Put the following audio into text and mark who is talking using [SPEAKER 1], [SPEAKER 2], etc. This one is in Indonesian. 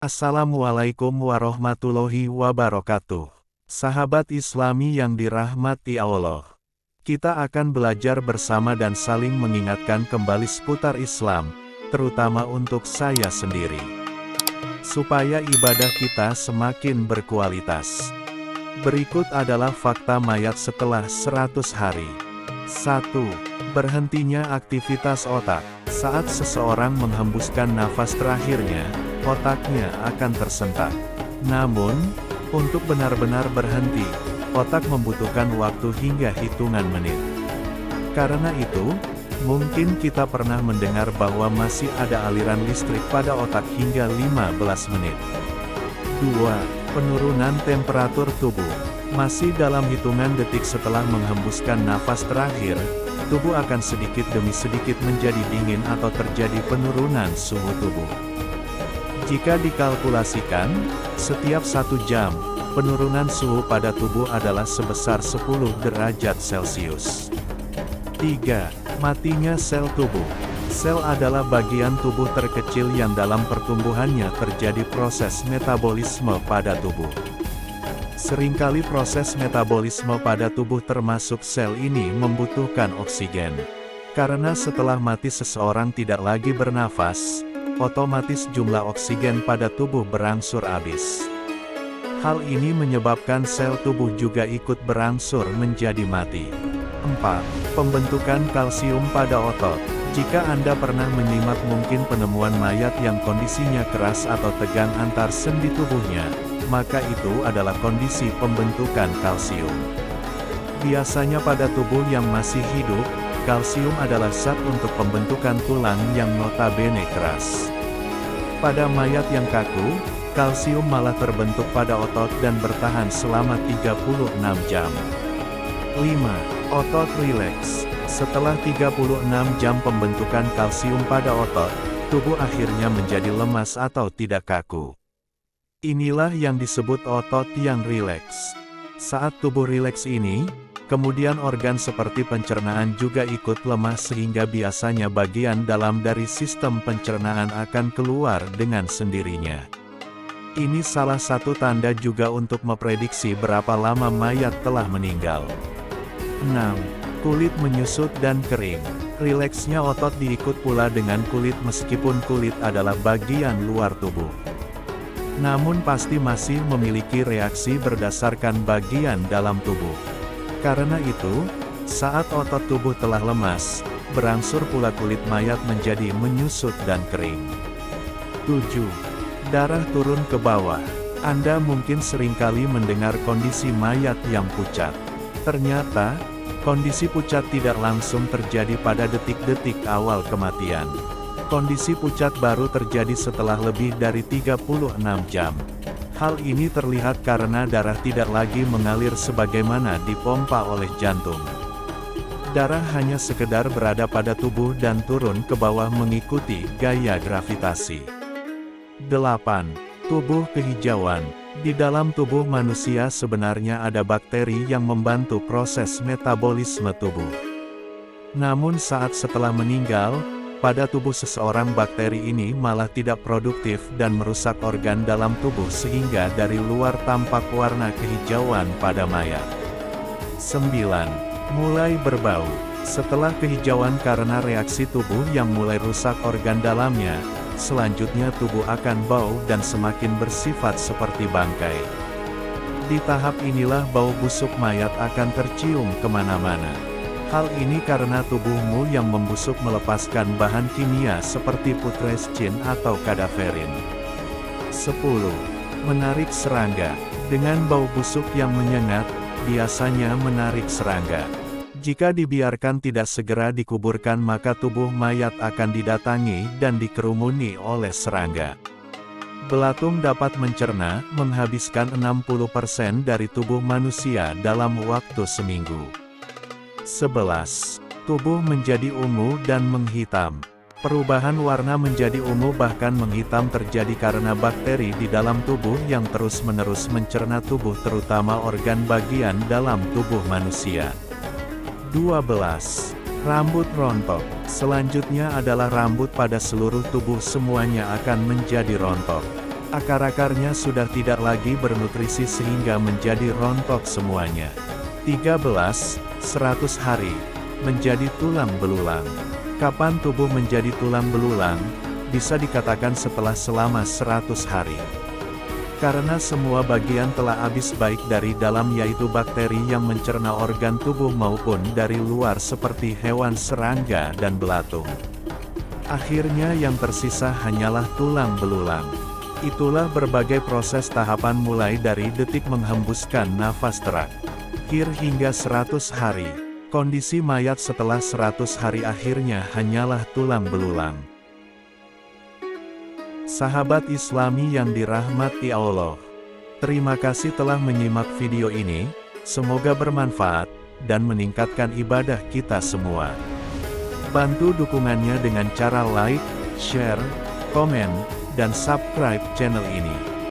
[SPEAKER 1] Assalamualaikum warahmatullahi wabarakatuh. Sahabat Islami yang dirahmati Allah. Kita akan belajar bersama dan saling mengingatkan kembali seputar Islam, terutama untuk saya sendiri. Supaya ibadah kita semakin berkualitas. Berikut adalah fakta mayat setelah 100 hari. 1. Berhentinya aktivitas otak. Saat seseorang menghembuskan nafas terakhirnya, otaknya akan tersentak. Namun, untuk benar-benar berhenti, otak membutuhkan waktu hingga hitungan menit. Karena itu, mungkin kita pernah mendengar bahwa masih ada aliran listrik pada otak hingga 15 menit. 2. Penurunan temperatur tubuh. Masih dalam hitungan detik setelah menghembuskan nafas terakhir, tubuh akan sedikit demi sedikit menjadi dingin atau terjadi penurunan suhu tubuh. Jika dikalkulasikan, setiap 1 jam, penurunan suhu pada tubuh adalah sebesar 10 derajat Celcius. 3. Matinya sel tubuh. Sel adalah bagian tubuh terkecil yang dalam pertumbuhannya terjadi proses metabolisme pada tubuh. Seringkali proses metabolisme pada tubuh termasuk sel ini membutuhkan oksigen. Karena setelah mati seseorang tidak lagi bernafas, otomatis jumlah oksigen pada tubuh berangsur habis. Hal ini menyebabkan sel tubuh juga ikut berangsur menjadi mati. 4. Pembentukan kalsium pada otot. Jika Anda pernah menyimak mungkin penemuan mayat yang kondisinya keras atau tegang antar sendi tubuhnya, maka itu adalah kondisi pembentukan kalsium. Biasanya pada tubuh yang masih hidup, kalsium adalah zat untuk pembentukan tulang yang notabene keras. Pada mayat yang kaku, kalsium malah terbentuk pada otot dan bertahan selama 36 jam. 5. Otot rileks. Setelah 36 jam pembentukan kalsium pada otot, tubuh akhirnya menjadi lemas atau tidak kaku. Inilah yang disebut otot yang rileks. Saat tubuh rileks ini, kemudian organ seperti pencernaan juga ikut lemah sehingga biasanya bagian dalam dari sistem pencernaan akan keluar dengan sendirinya. Ini salah satu tanda juga untuk memprediksi berapa lama mayat telah meninggal. 6. Kulit menyusut dan kering. Rileksnya otot diikut pula dengan kulit meskipun kulit adalah bagian luar tubuh. Namun pasti masih memiliki reaksi berdasarkan bagian dalam tubuh. Karena itu, saat otot tubuh telah lemas, berangsur pula kulit mayat menjadi menyusut dan kering. 7. Darah turun ke bawah. Anda mungkin seringkali mendengar kondisi mayat yang pucat. Ternyata, kondisi pucat tidak langsung terjadi pada detik-detik awal kematian. Kondisi pucat baru terjadi setelah lebih dari 36 jam. Hal ini terlihat karena darah tidak lagi mengalir sebagaimana dipompa oleh jantung. Darah hanya sekedar berada pada tubuh dan turun ke bawah mengikuti gaya gravitasi. 8. Tubuh kehijauan. Di dalam tubuh manusia sebenarnya ada bakteri yang membantu proses metabolisme tubuh. Namun saat setelah meninggal, pada tubuh seseorang bakteri ini malah tidak produktif dan merusak organ dalam tubuh sehingga dari luar tampak warna kehijauan pada mayat. 9. Mulai berbau. Setelah kehijauan karena reaksi tubuh yang mulai rusak organ dalamnya, selanjutnya tubuh akan bau dan semakin bersifat seperti bangkai. Di tahap inilah bau busuk mayat akan tercium kemana-mana. Hal ini karena tubuhmu yang membusuk melepaskan bahan kimia seperti putrescin atau kadaverin. 10. Menarik serangga. Dengan bau busuk yang menyengat, biasanya menarik serangga. Jika dibiarkan tidak segera dikuburkan maka tubuh mayat akan didatangi dan dikerumuni oleh serangga. Belatung dapat mencerna, menghabiskan 60% dari tubuh manusia dalam waktu seminggu. 11. Tubuh menjadi ungu dan menghitam. Perubahan warna menjadi ungu bahkan menghitam terjadi karena bakteri di dalam tubuh yang terus-menerus mencerna tubuh terutama organ bagian dalam tubuh manusia. 12. Rambut rontok. Selanjutnya adalah rambut pada seluruh tubuh semuanya akan menjadi rontok. Akar-akarnya sudah tidak lagi bernutrisi sehingga menjadi rontok semuanya. 13. 100 hari. Menjadi tulang belulang. Kapan tubuh menjadi tulang belulang? Bisa dikatakan setelah selama 100 hari. Karena semua bagian telah habis baik dari dalam yaitu bakteri yang mencerna organ tubuh maupun dari luar seperti hewan serangga dan belatung. Akhirnya yang tersisa hanyalah tulang belulang. Itulah berbagai proses tahapan mulai dari detik menghembuskan nafas terakhir hingga 100 hari. Kondisi mayat setelah 100 hari akhirnya hanyalah tulang belulang. Sahabat Islami yang dirahmati Allah, terima kasih telah menyimak video ini, semoga bermanfaat, dan meningkatkan ibadah kita semua. Bantu dukungannya dengan cara like, share, komen, dan subscribe channel ini.